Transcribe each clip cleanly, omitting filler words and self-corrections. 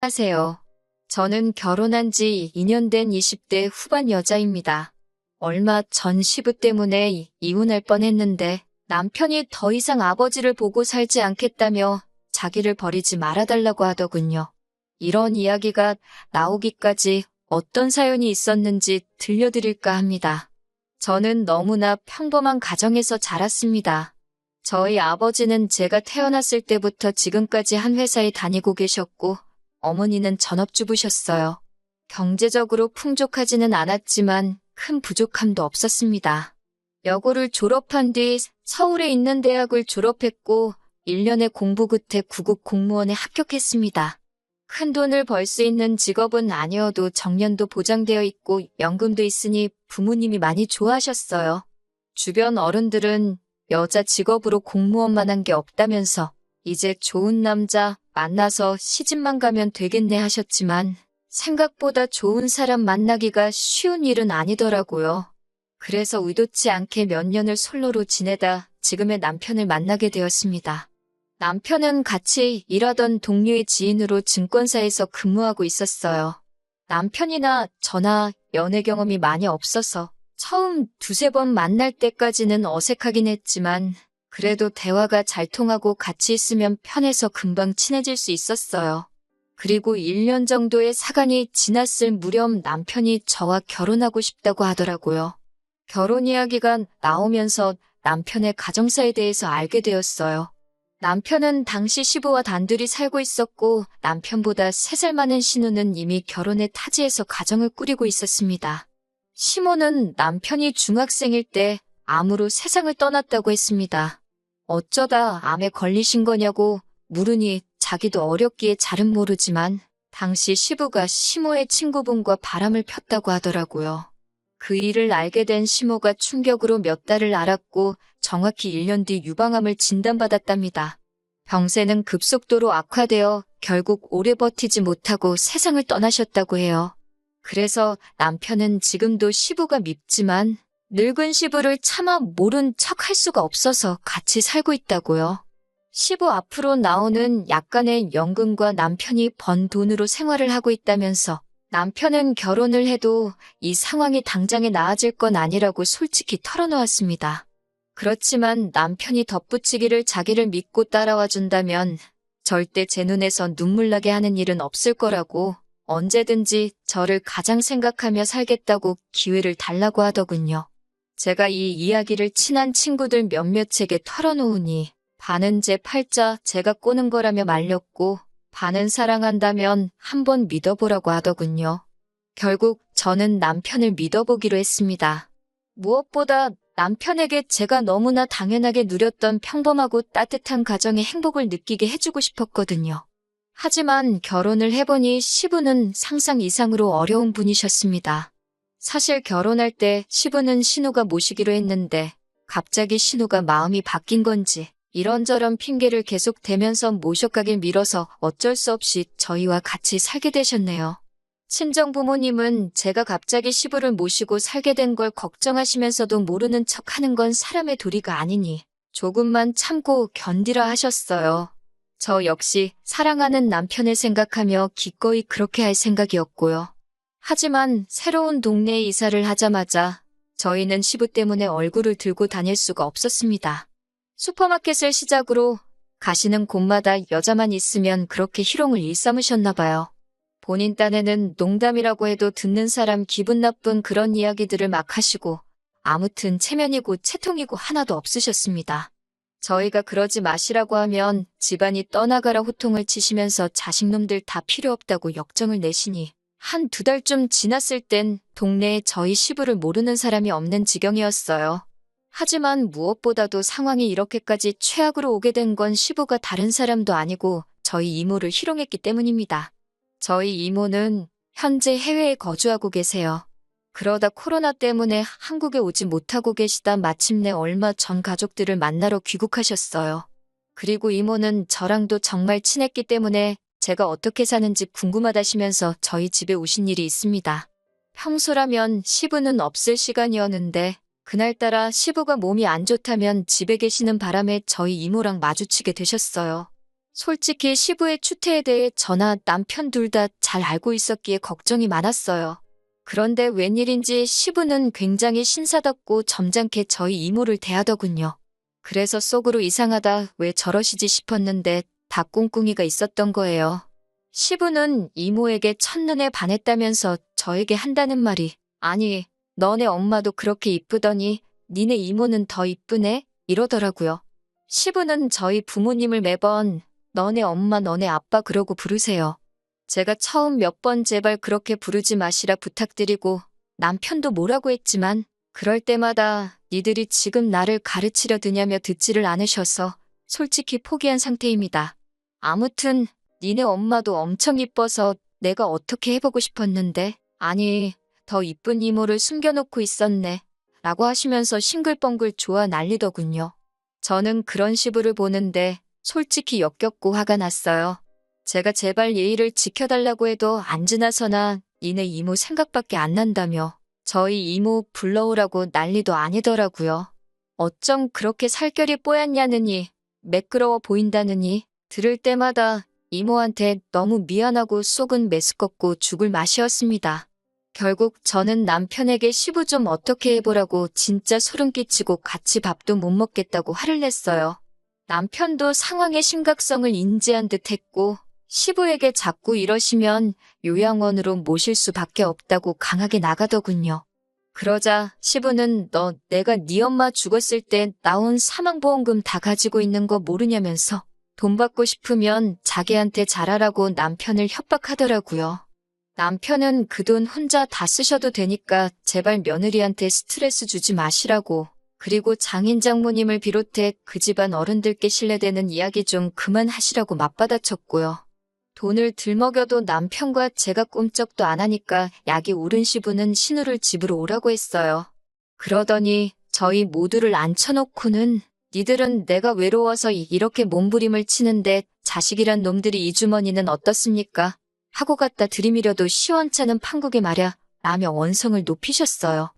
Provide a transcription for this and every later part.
안녕하세요. 저는 결혼한 지 2년 된 20대 후반 여자입니다. 얼마 전 시부 때문에 이혼할 뻔했는데 남편이 더 이상 아버지를 보고 살지 않겠다며 자기를 버리지 말아달라고 하더군요. 이런 이야기가 나오기까지 어떤 사연이 있었는지 들려드릴까 합니다. 저는 너무나 평범한 가정에서 자랐습니다. 저희 아버지는 제가 태어났을 때부터 지금까지 한 회사에 다니고 계셨고 어머니는 전업주부셨어요. 경제적으로 풍족하지는 않았지만 큰 부족함도 없었습니다. 여고를 졸업한 뒤 서울에 있는 대학을 졸업했고 1년의 공부 끝에 구급 공무원에 합격했습니다. 큰 돈을 벌 수 있는 직업은 아니어도 정년도 보장되어 있고 연금도 있으니 부모님이 많이 좋아하셨어요. 주변 어른들은 여자 직업으로 공무원만 한 게 없다면서 이제 좋은 남자 만나서 시집만 가면 되겠네 하셨지만 생각보다 좋은 사람 만나기가 쉬운 일은 아니더라고요. 그래서 의도치 않게 몇 년을 솔로로 지내다 지금의 남편을 만나게 되었습니다. 남편은 같이 일하던 동료의 지인으로 증권사에서 근무하고 있었어요. 남편이나 저나 연애 경험이 많이 없어서 처음 두세 번 만날 때까지는 어색하긴 했지만 그래도 대화가 잘 통하고 같이 있으면 편해서 금방 친해질 수 있었어요. 그리고 1년 정도의 사간이 지났을 무렵 남편이 저와 결혼하고 싶다고 하더라고요. 결혼 이야기가 나오면서 남편의 가정사에 대해서 알게 되었어요. 남편은 당시 시부와 단둘이 살고 있었고 남편보다 3살 많은 시누는 이미 결혼해 타지에서 가정을 꾸리고 있었습니다. 시모는 남편이 중학생일 때 암으로 세상을 떠났다고 했습니다. 어쩌다 암에 걸리신 거냐고 물으니 자기도 어렸기에 잘은 모르지만 당시 시부가 시모의 친구분과 바람을 폈다고 하더라고요. 그 일을 알게 된 시모가 충격으로 몇 달을 앓았고 정확히 1년 뒤 유방암을 진단받았답니다. 병세는 급속도로 악화되어 결국 오래 버티지 못하고 세상을 떠나셨다고 해요. 그래서 남편은 지금도 시부가 밉지만 늙은 시부를 차마 모른 척 할 수가 없어서 같이 살고 있다고요. 시부 앞으로 나오는 약간의 연금과 남편이 번 돈으로 생활을 하고 있다면서 남편은 결혼을 해도 이 상황이 당장에 나아질 건 아니라고 솔직히 털어놓았습니다. 그렇지만 남편이 덧붙이기를 자기를 믿고 따라와 준다면 절대 제 눈에서 눈물 나게 하는 일은 없을 거라고 언제든지 저를 가장 생각하며 살겠다고 기회를 달라고 하더군요. 제가 이 이야기를 친한 친구들 몇몇에게 털어놓으니 반은 제 팔자 제가 꼬는 거라며 말렸고 반은 사랑한다면 한번 믿어보라고 하더군요. 결국 저는 남편을 믿어보기로 했습니다. 무엇보다 남편에게 제가 너무나 당연하게 누렸던 평범하고 따뜻한 가정의 행복을 느끼게 해주고 싶었거든요. 하지만 결혼을 해보니 시부는 상상 이상으로 어려운 분이셨습니다. 사실 결혼할 때 시부는 신우가 모시기로 했는데 갑자기 신우가 마음이 바뀐 건지 이런저런 핑계를 계속 대면서 모셔가길 미뤄서 어쩔 수 없이 저희와 같이 살게 되셨네요. 친정부모님은 제가 갑자기 시부를 모시고 살게 된 걸 걱정하시면서도 모르는 척하는 건 사람의 도리가 아니니 조금만 참고 견디라 하셨어요. 저 역시 사랑하는 남편을 생각하며 기꺼이 그렇게 할 생각이었고요. 하지만 새로운 동네에 이사를 하자마자 저희는 시부 때문에 얼굴을 들고 다닐 수가 없었습니다. 슈퍼마켓을 시작으로 가시는 곳마다 여자만 있으면 그렇게 희롱을 일삼으셨나 봐요. 본인 딴에는 농담이라고 해도 듣는 사람 기분 나쁜 그런 이야기들을 막 하시고 아무튼 체면이고 채통이고 하나도 없으셨습니다. 저희가 그러지 마시라고 하면 집안이 떠나가라 호통을 치시면서 자식놈들 다 필요 없다고 역정을 내시니 한 2달쯤 지났을 땐 동네에 저희 시부를 모르는 사람이 없는 지경이었어요. 하지만 무엇보다도 상황이 이렇게까지 최악으로 오게 된 건 시부가 다른 사람도 아니고 저희 이모를 희롱했기 때문입니다. 저희 이모는 현재 해외에 거주하고 계세요. 그러다 코로나 때문에 한국에 오지 못하고 계시다 마침내 얼마 전 가족들을 만나러 귀국하셨어요. 그리고 이모는 저랑도 정말 친했기 때문에 제가 어떻게 사는지 궁금하다시면서 저희 집에 오신 일이 있습니다. 평소라면 시부는 없을 시간이었는데 그날따라 시부가 몸이 안 좋다면 집에 계시는 바람에 저희 이모랑 마주치게 되셨어요. 솔직히 시부의 추태에 대해 저나 남편 둘 다 잘 알고 있었기에 걱정이 많았어요. 그런데 웬일인지 시부는 굉장히 신사답고 점잖게 저희 이모를 대하더군요. 그래서 속으로 이상하다 왜 저러시지 싶었는데 다 꿍꿍이가 있었던 거예요. 시부는 이모에게 첫눈에 반했다면서 저에게 한다는 말이 아니 너네 엄마도 그렇게 이쁘더니 니네 이모는 더 이쁘네 이러더라고요. 시부는 저희 부모님을 매번 너네 엄마 너네 아빠 그러고 부르세요. 제가 처음 몇 번 제발 그렇게 부르지 마시라 부탁드리고 남편도 뭐라고 했지만 그럴 때마다 니들이 지금 나를 가르치려 드냐며 듣지를 않으셔서 솔직히 포기한 상태입니다. 아무튼 니네 엄마도 엄청 이뻐서 내가 어떻게 해보고 싶었는데 아니 더 이쁜 이모를 숨겨놓고 있었네 라고 하시면서 싱글벙글 좋아 난리더군요. 저는 그런 시부를 보는데 솔직히 역겹고 화가 났어요. 제가 제발 예의를 지켜달라고 해도 앉으나서나 니네 이모 생각밖에 안 난다며 저희 이모 불러오라고 난리도 아니더라고요. 어쩜 그렇게 살결이 뽀얗냐느니 매끄러워 보인다느니 들을 때마다 이모한테 너무 미안하고 속은 메스껍고 죽을 맛이었습니다. 결국 저는 남편에게 시부 좀 어떻게 해보라고 진짜 소름 끼치고 같이 밥도 못 먹겠다고 화를 냈어요. 남편도 상황의 심각성을 인지한 듯 했고 시부에게 자꾸 이러시면 요양원으로 모실 수밖에 없다고 강하게 나가더군요. 그러자 시부는 너 내가 네 엄마 죽었을 때 나온 사망보험금 다 가지고 있는 거 모르냐면서 돈 받고 싶으면 자기한테 잘하라고 남편을 협박하더라고요. 남편은 그 돈 혼자 다 쓰셔도 되니까 제발 며느리한테 스트레스 주지 마시라고 그리고 장인 장모님을 비롯해 그 집안 어른들께 신뢰되는 이야기 좀 그만하시라고 맞받아쳤고요. 돈을 들먹여도 남편과 제가 꼼짝도 안 하니까 약이 오른 시부는 신우를 집으로 오라고 했어요. 그러더니 저희 모두를 앉혀놓고는 니들은 내가 외로워서 이렇게 몸부림을 치는데 자식이란 놈들이 이 주머니는 어떻습니까? 하고 갖다 들이밀어도 시원찮은 판국에 말야 라며 원성을 높이셨어요.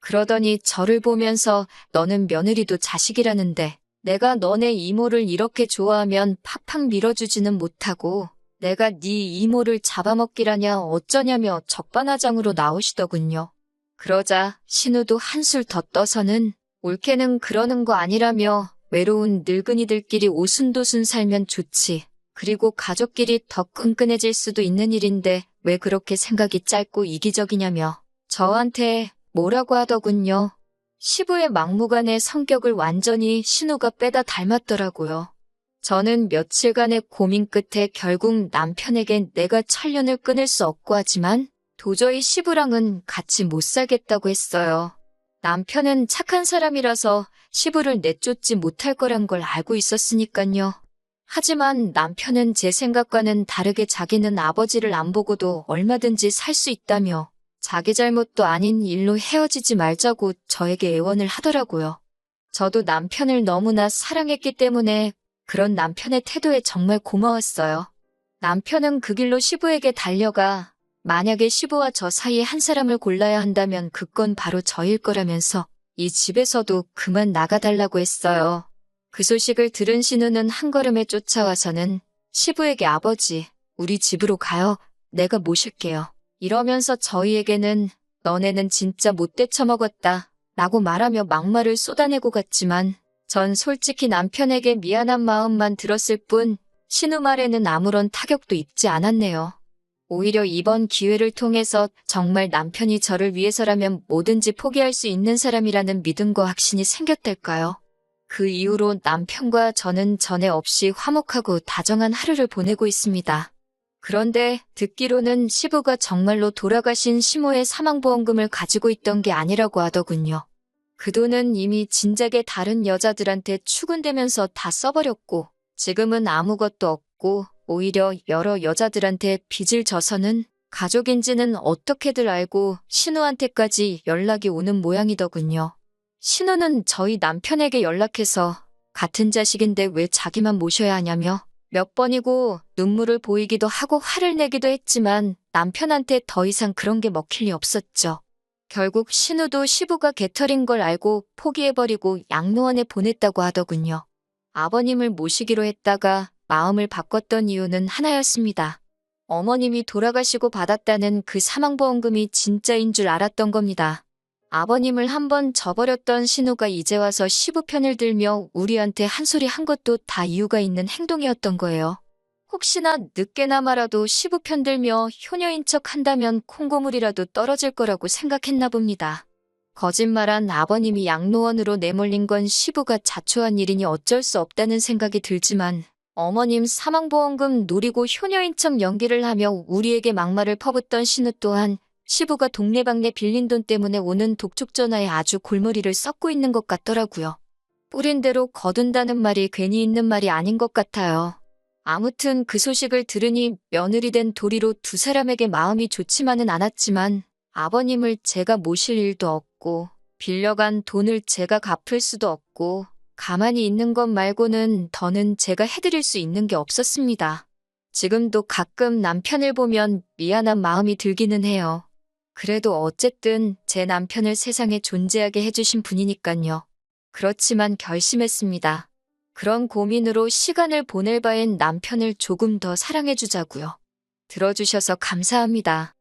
그러더니 저를 보면서 너는 며느리도 자식이라는데 내가 너네 이모를 이렇게 좋아하면 팍팍 밀어주지는 못하고 내가 네 이모를 잡아먹기라냐 어쩌냐며 적반하장으로 나오시더군요. 그러자 신우도 한술 더 떠서는 올케는 그러는 거 아니라며 외로운 늙은이들끼리 오순도순 살면 좋지. 그리고 가족끼리 더 끈끈해질 수도 있는 일인데 왜 그렇게 생각이 짧고 이기적이냐며 저한테 뭐라고 하더군요. 시부의 막무가내 성격을 완전히 신우가 빼다 닮았더라고요. 저는 며칠간의 고민 끝에 결국 남편에겐 내가 천련을 끊을 수 없고 하지만 도저히 시부랑은 같이 못 살겠다고 했어요. 남편은 착한 사람이라서 시부를 내쫓지 못할 거란 걸 알고 있었으니까요. 하지만 남편은 제 생각과는 다르게 자기는 아버지를 안 보고도 얼마든지 살 수 있다며 자기 잘못도 아닌 일로 헤어지지 말자고 저에게 애원을 하더라고요. 저도 남편을 너무나 사랑했기 때문에 그런 남편의 태도에 정말 고마웠어요. 남편은 그 길로 시부에게 달려가 만약에 시부와 저 사이에 한 사람을 골라야 한다면 그건 바로 저일 거라면서 이 집에서도 그만 나가달라고 했어요. 그 소식을 들은 신우는 한 걸음에 쫓아와서는 시부에게 아버지, 우리 집으로 가요. 내가 모실게요. 이러면서 저희에게는 너네는 진짜 못돼 처먹었다 라고 말하며 막말을 쏟아내고 갔지만 전 솔직히 남편에게 미안한 마음만 들었을 뿐 신우 말에는 아무런 타격도 입지 않았네요. 오히려 이번 기회를 통해서 정말 남편이 저를 위해서라면 뭐든지 포기할 수 있는 사람이라는 믿음과 확신이 생겼달까요? 그 이후로 남편과 저는 전에 없이 화목하고 다정한 하루를 보내고 있습니다. 그런데 듣기로는 시부가 정말로 돌아가신 시모의 사망보험금을 가지고 있던 게 아니라고 하더군요. 그 돈은 이미 진작에 다른 여자들한테 추근되면서 다 써버렸고 지금은 아무것도 없고 오히려 여러 여자들한테 빚을 져서는 가족인지는 어떻게들 알고 신우한테까지 연락이 오는 모양이더군요. 신우는 저희 남편에게 연락해서 같은 자식인데 왜 자기만 모셔야 하냐며 몇 번이고 눈물을 보이기도 하고 화를 내기도 했지만 남편한테 더 이상 그런 게 먹힐 리 없었죠. 결국 신우도 시부가 개털인 걸 알고 포기해버리고 양로원에 보냈다고 하더군요. 아버님을 모시기로 했다가 마음을 바꿨던 이유는 하나였습니다. 어머님이 돌아가시고 받았다는 그 사망보험금이 진짜인 줄 알았던 겁니다. 아버님을 한번 저버렸던 신우가 이제 와서 시부 편을 들며 우리한테 한 소리 한 것도 다 이유가 있는 행동이었던 거예요. 혹시나 늦게나마라도 시부 편 들며 효녀인 척 한다면 콩고물이라도 떨어질 거라고 생각했나 봅니다. 거짓말한 아버님이 양로원으로 내몰린 건 시부가 자초한 일이니 어쩔 수 없다는 생각이 들지만 어머님 사망보험금 노리고 효녀인 척 연기를 하며 우리에게 막말을 퍼붓던 신우 또한 시부가 동네방네 빌린 돈 때문에 오는 독촉 전화에 아주 골머리를 썩고 있는 것 같더라고요. 뿌린 대로 거둔다는 말이 괜히 있는 말이 아닌 것 같아요. 아무튼 그 소식을 들으니 며느리 된 도리로 두 사람에게 마음이 좋지만은 않았지만 아버님을 제가 모실 일도 없고 빌려간 돈을 제가 갚을 수도 없고 가만히 있는 것 말고는 더는 제가 해드릴 수 있는 게 없었습니다. 지금도 가끔 남편을 보면 미안한 마음이 들기는 해요. 그래도 어쨌든 제 남편을 세상에 존재하게 해주신 분이니깐요. 그렇지만 결심했습니다. 그런 고민으로 시간을 보낼 바엔 남편을 조금 더 사랑해주자고요. 들어주셔서 감사합니다.